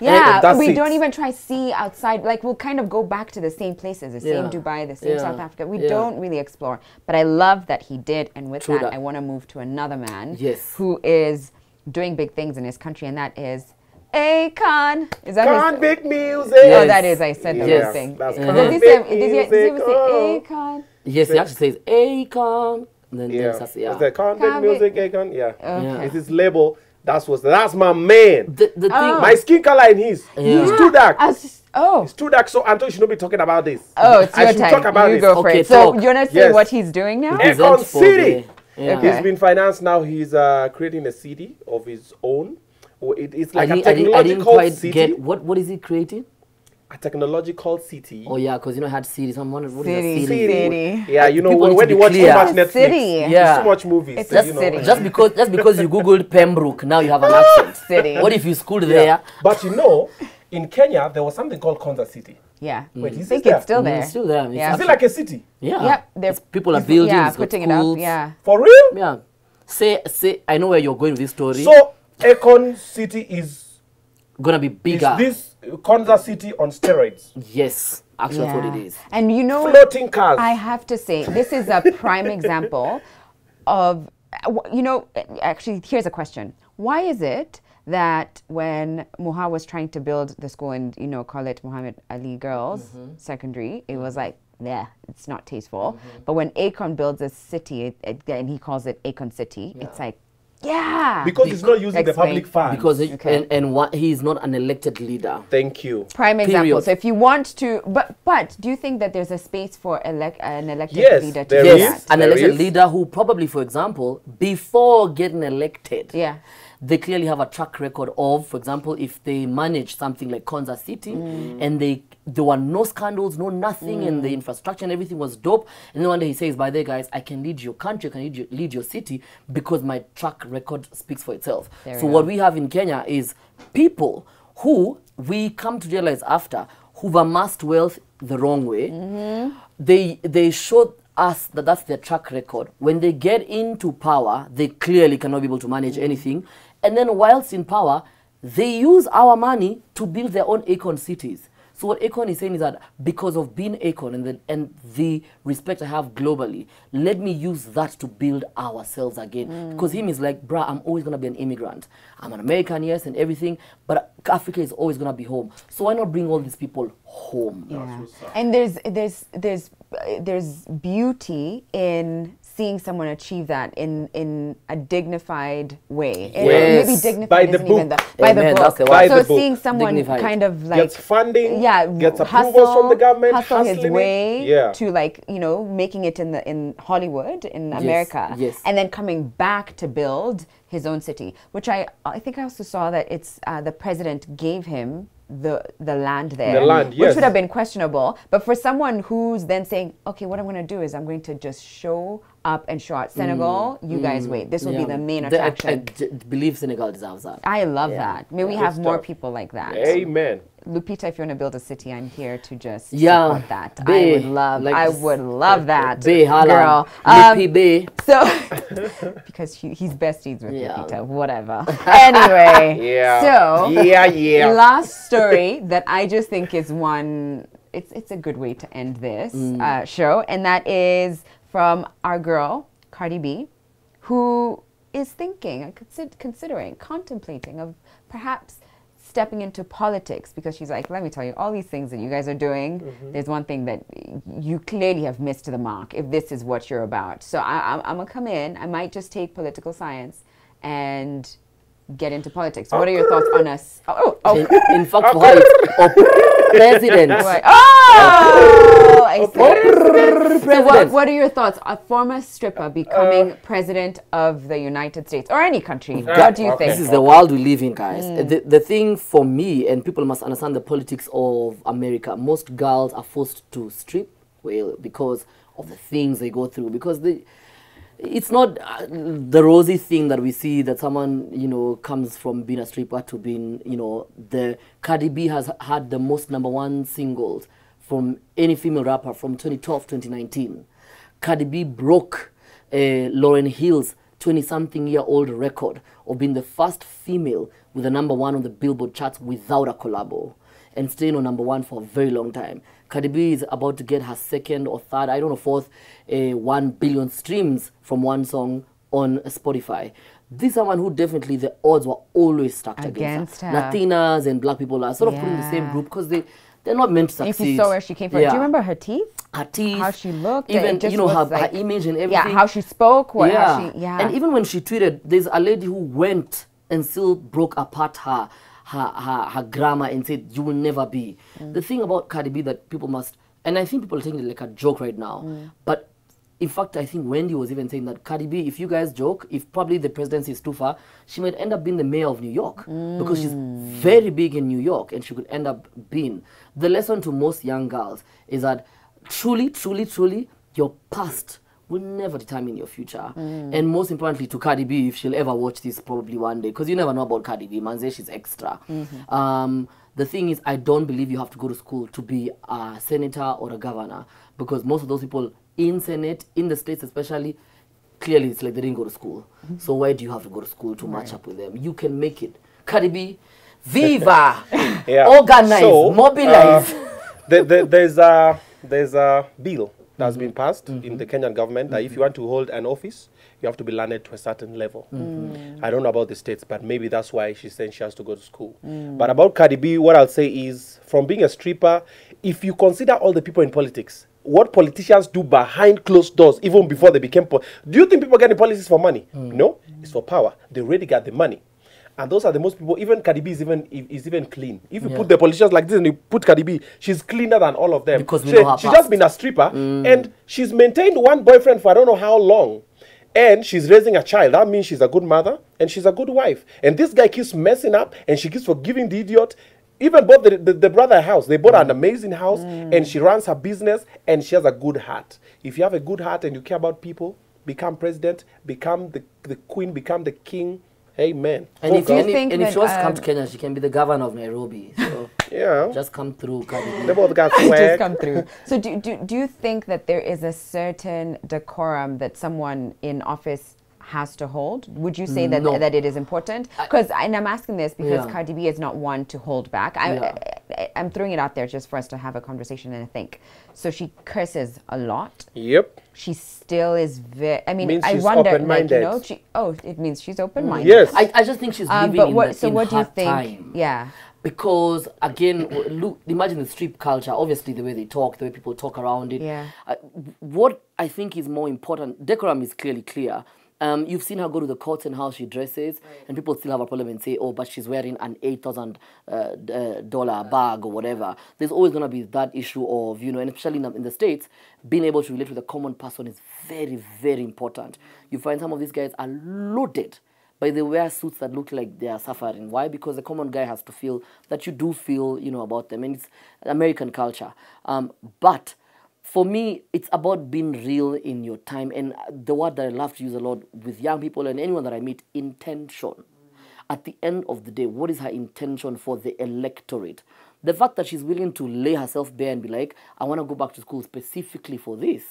A: We don't even try see outside. Like we'll kind of go back to the same places, the same Dubai, the same South Africa. We don't really explore. But I love that he did. And with that, I want to move to another man who is doing big things in his country, and that is Akon. Is that
C: Akon big music?
A: Oh, that is. I said the whole thing.
C: That's
A: Does he ever say Akon?
B: Yes, he actually says Akon. And then
C: Is that Akon big music? Akon? Yeah. It's his label. That's my man.
B: The thing,
C: my skin color and his. He's too dark. It's too dark, so Anto should not be talking about this.
A: Oh, it's your
C: I should
A: time.
C: talk about
A: you
C: this.
A: go for it. So you're not saying what he's doing now?
C: Akon City. He's been financed now. He's creating a city of his own. It's like a technological city.
B: Get what is he creating?
C: A technological city.
B: Oh yeah, because I had cities. I'm wondering what is a
A: City.
B: city?
C: Yeah, when you watch so much Netflix,
A: city.
C: so much movies.
A: It's a city.
B: Just because you googled Pembroke, now you have an accent.
A: City.
B: What if you schooled there?
C: But in Kenya there was something called Konza City.
A: Yeah.
C: Wait,
A: I think it's still there.
B: It's still there.
A: Yeah.
C: Is it like a city?
B: Yeah.
A: Yep.
B: People are building.
A: Yeah, putting it up. Yeah.
C: For real?
B: Yeah. Say. I know where you're going with this story.
C: So Akon City is
B: gonna be bigger.
C: Is this Konza City on steroids?
B: Yes, actually that's what it is.
A: And
C: floating cars.
A: I have to say, this is a prime example of, actually, here's a question. Why is it that when Muha was trying to build the school and, call it Muhammad Ali Girls Secondary, it was like, it's not tasteful. But when Akon builds a city, and he calls it Akon City, it's like,
C: because he's not using the public funds.
B: Because he's not an elected leader.
C: Thank you.
A: Prime example. So if you want to, but do you think that there's a space for an elected leader to do that?
B: An elected leader who probably, for example, before getting elected, they clearly have a track record of, for example, if they manage something like Konza City and there were no scandals, no nothing, and the infrastructure and everything was dope. And then one day he says, by the way, guys, I can lead your country, I can lead your city because my track record speaks for itself. So what we have in Kenya is people who we come to realize after, who've amassed wealth the wrong way. They showed us that that's their track record. When they get into power, they clearly cannot be able to manage anything. And then whilst in power, they use our money to build their own Akon cities. So what Akon is saying is that because of being Akon and the respect I have globally, let me use that to build ourselves again. Because him is like, bruh, I'm always going to be an immigrant. I'm an American, yes, and everything, but Africa is always going to be home. So why not bring all these people home?
A: Yeah. And there's beauty in seeing someone achieve that in a dignified way.
C: Yes.
A: Maybe dignified
C: by the
A: book.
C: By
A: the book.
C: By
A: so
C: the book.
A: Seeing someone
B: Dignified.
A: kind of like
C: gets funding, gets approvals
A: hustle,
C: from the government,
A: hustle his way
C: to
A: making it in Hollywood, in America, and then coming back to build his own city, which I think I also saw that it's the president gave him the land there, which would have been questionable. But for someone who's then saying, okay, what I'm going to do is I'm going to just show up and show out. Senegal, you guys wait. This will be the main attraction.
B: I believe Senegal deserves that.
A: I love that. May we have more people like that.
C: Amen.
A: Lupita, if you want to build a city, I'm here to just support that. I would love that, girl. So, because he's besties with Lupita, whatever. Anyway, so last story that I just think is one it's a good way to end this show, and that is from our girl Cardi B, who is thinking, considering, contemplating of perhaps stepping into politics, because she's like, let me tell you, all these things that you guys are doing, there's one thing that you clearly have missed the mark if this is what you're about. So I'm gonna come in. I might just take political science and get into politics. What are your thoughts on us?
B: In fact, president.
A: I see. So what are your thoughts? A former stripper becoming president of the United States or any country. What do you think?
B: This is the world we live in, guys. The thing for me, and people must understand the politics of America, most girls are forced to strip, well, because of the things they go through. Because it's not the rosy thing that we see that someone, you know, comes from being a stripper to being, you know, the Cardi B has had the most #1 singles from any female rapper from 2012 to 2019. Cardi B broke Lauryn Hill's 20-something-year-old record of being the first female with a #1 on the Billboard charts without a collabo, and staying on #1 for a very long time. Cardi B is about to get her second or third, I don't know, fourth 1 billion streams from one song on Spotify. This is someone who definitely the odds were always stacked against her. Latinas and black people are sort of put in the same group because they're not meant to succeed.
A: If you saw where she came from. Do you remember her teeth?
B: Her teeth.
A: How she looked.
B: Even, you know, her image and everything.
A: Yeah, how she spoke. How she,
B: And even when she tweeted, there's a lady who went and still broke apart her grammar and said, you will never be. The thing about Cardi B that people must, and I think people are taking it like a joke right now, but in fact, I think Wendy was even saying that Cardi B, if you guys joke, if probably the presidency is too far, she might end up being the mayor of New York because she's very big in New York and she could end up being. The lesson to most young girls is that truly, truly, truly, your past will never determine your future. And most importantly to Cardi B, if she'll ever watch this probably one day, because you never know about Cardi B, man, she's extra. The thing is, I don't believe you have to go to school to be a senator or a governor, because most of those people in Senate, in the States especially, clearly it's like they didn't go to school. So why do you have to go to school to match up with them? You can make it. Cardi B, viva! Organize, mobilize.
C: There's a bill that's been passed in the Kenyan government that if you want to hold an office, you have to be learned to a certain level. I don't know about the States, but maybe that's why she's saying she has to go to school. But about Cardi B, what I'll say is, from being a stripper, if you consider all the people in politics, what politicians do behind closed doors, even before they became... do you think people get in politics for money? No, it's for power. They already got the money. And those are the most people. Even Cardi B is even clean. If you put the politicians like this and you put Cardi B, she's cleaner than all of them.
B: Because we know her
C: she's just been a stripper and she's maintained one boyfriend for I don't know how long. And she's raising a child. That means she's a good mother and she's a good wife. And this guy keeps messing up and she keeps forgiving the idiot. Even bought the brother a house. They bought an amazing house and she runs her business and she has a good heart. If you have a good heart and you care about people, become president, become the queen, become the king. Amen.
B: And if she wants to come to Kenya, she can be the governor of Nairobi. So just come through, Cardi B.
C: They both got swag.
A: Just come through. So do you think that there is a certain decorum that someone in office has to hold? Would you say that that it is important? Because and I'm asking this because Cardi B is not one to hold back. I'm throwing it out there just for us to have a conversation and think. So she curses a lot.
C: Yep.
A: She still is very. I mean,
C: I
A: wonder, like, you know, it means she's open-minded.
C: Yes.
B: I just think she's living in what do you think? Time.
A: Yeah.
B: Because again, look, imagine the strip culture. Obviously, the way they talk, the way people talk around it.
A: Yeah.
B: What I think is more important, decorum is clearly clear. You've seen her go to the courts and how she dresses, and people still have a problem and say, oh, but she's wearing an $8,000 bag or whatever. There's always going to be that issue of, you know, and especially in the States, being able to relate with a common person is very, very important. You find some of these guys are loaded, but they wear suits that look like they are suffering. Why? Because the common guy has to feel that you do feel, you know, about them. And it's American culture. But for me, it's about being real in your time. And the word that I love to use a lot with young people and anyone that I meet, intention. At the end of the day, what is her intention for the electorate? The fact that she's willing to lay herself bare and be like, I want to go back to school specifically for this.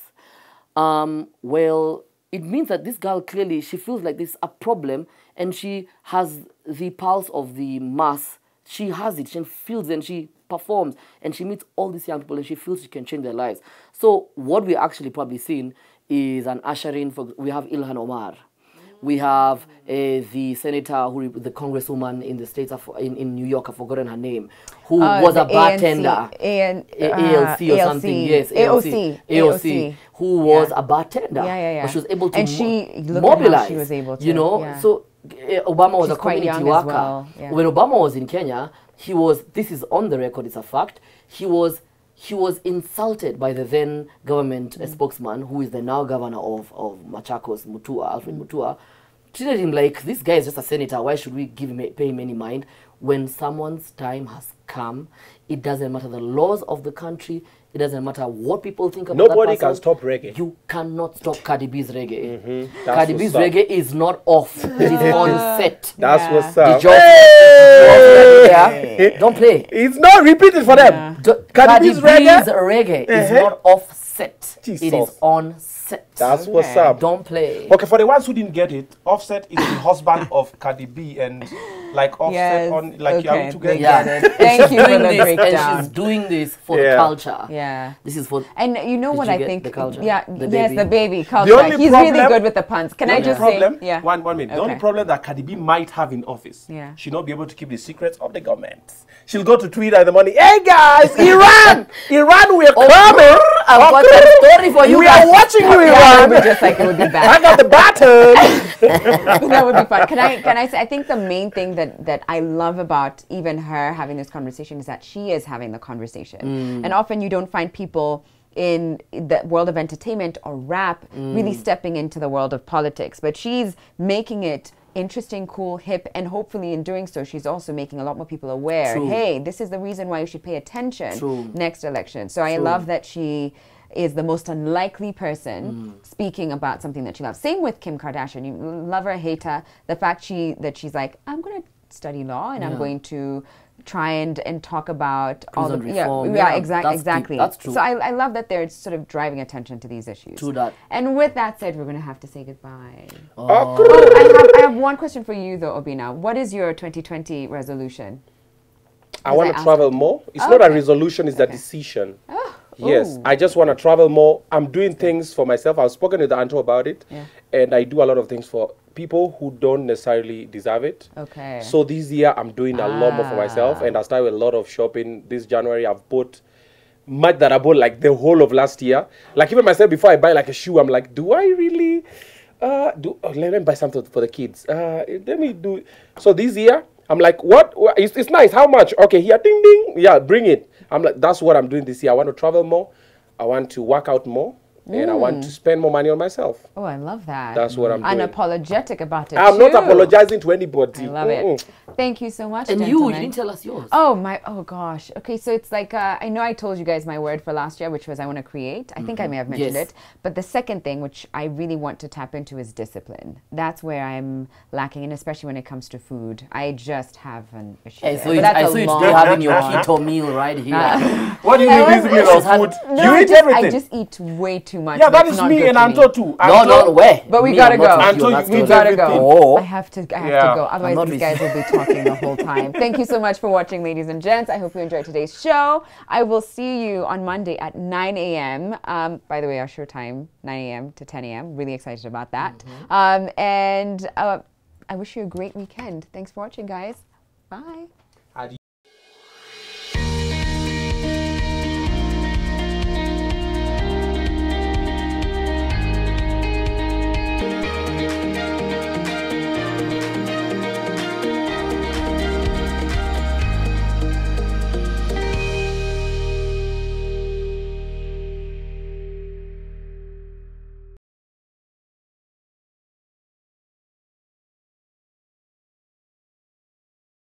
B: Well, it means that this girl clearly, she feels like this is a problem and she has the pulse of the mass she has it, she feels it, and she performs, and she meets all these young people, and she feels she can change their lives. So what we actually probably seen is an ushering. We have Ilhan Omar. We have the senator, the congresswoman in the states in New York, I've forgotten her name, who was a bartender. ALC or something, yes. AOC, who was a bartender. But she was able to mobilize.
A: She was able to,
B: you know, so Obama was a community worker.
A: Well.
B: When Obama was in Kenya, this is on the record, it's a fact, he was insulted by the then government spokesman, who is the now governor of Machakos, Alfred Mutua, treated him like, this guy is just a senator, why should we pay him any mind? When someone's time has come, it doesn't matter the laws of the country, it doesn't matter what people think about
C: Nobody
B: that person.
C: can stop reggae.
B: You cannot stop Cardi B's reggae. Cardi B's reggae is not off, it is on set.
C: That's what's up.
B: Don't play.
C: It's not repeated for them.
B: Cardi B's reggae is not off set.
C: Jesus.
B: It is on set.
C: That's what's up.
B: Don't play.
C: Okay, for the ones who didn't get it, Offset is the husband of Cardi B, and like Offset on like you are together.
A: Yeah. Thank you for the breakdown.
B: And she's doing this for the culture.
A: Yeah.
B: This is for.
A: And you know what I think?
B: The culture?
A: Yeah.
B: The
A: yes,
B: baby.
A: the baby culture. He's really good with the puns. Can I just say? Yeah.
C: One minute. The only problem that Cardi B might have in office, she'll not be able to keep the secrets of the government. She'll go to Twitter in the morning. Hey guys, Iran, we're coming.
B: I've got a story for you.
C: We are watching you, Iran.
A: Just like it would be bad.
C: I got the baton.
A: That would be fun. Can I say? I think the main thing that I love about even her having this conversation is that she is having the conversation, and often you don't find people in the world of entertainment or rap really stepping into the world of politics, but she's making it interesting, cool, hip, and hopefully in doing so, she's also making a lot more people aware. Hey, this is the reason why you should pay attention next election. So I love that she is the most unlikely person speaking about something that she loves. Same with Kim Kardashian. You love her, hate her. The fact that she's like, I'm going to study law and I'm going to try and talk about all the
B: reform.
A: Exactly.
B: That's true.
A: So I love that they're sort of driving attention to these issues.
B: True that.
A: And with that said, we're going to have to say goodbye.
C: Oh.
A: I have one question for you though, Obinna. What is your 2020 resolution?
C: I want to travel more. It's not a resolution, it's a decision. Yes, I just want to travel more. I'm doing things for myself. I've spoken with Anto about it, and I do a lot of things for people who don't necessarily deserve it.
A: Okay.
C: So this year, I'm doing a lot more for myself, and I started with a lot of shopping. This January, I've bought much that I bought like the whole of last year. Like even myself, before I buy like a shoe, I'm like, do I really let me buy something for the kids? Let me do. So this year, I'm like, what? It's nice. How much? Okay, here, ding, ding. Yeah, bring it. I'm like, that's what I'm doing this year. I want to travel more. I want to work out more. And I want to spend more money on myself.
A: Oh, I love that.
C: That's what I'm doing.
A: Unapologetic about it.
C: I'm not apologizing to anybody.
A: I love it. Thank you so much.
B: And
A: gentlemen.
B: you didn't tell us yours.
A: Oh gosh. Okay, so it's like I know I told you guys my word for last year, which was I want to create. I think I may have mentioned it. But the second thing, which I really want to tap into, is discipline. That's where I'm lacking, and especially when it comes to food. I just have an issue.
B: Hey, so I saw you today having your keto meal right here.
C: What do you mean this meal of food? You eat everything.
A: I just eat way too much.
C: Yeah, that is me and Anto too.
B: No way.
A: But we gotta go.
C: Anto,
A: we gotta go.
B: Oh.
A: I have to go. Otherwise, these guys will be talking the whole time. Thank you so much for watching, ladies and gents. I hope you enjoyed today's show. I will see you on Monday at 9 a.m. By the way, our show time, 9 a.m. to 10 a.m. Really excited about that. I wish you a great weekend. Thanks for watching, guys. Bye.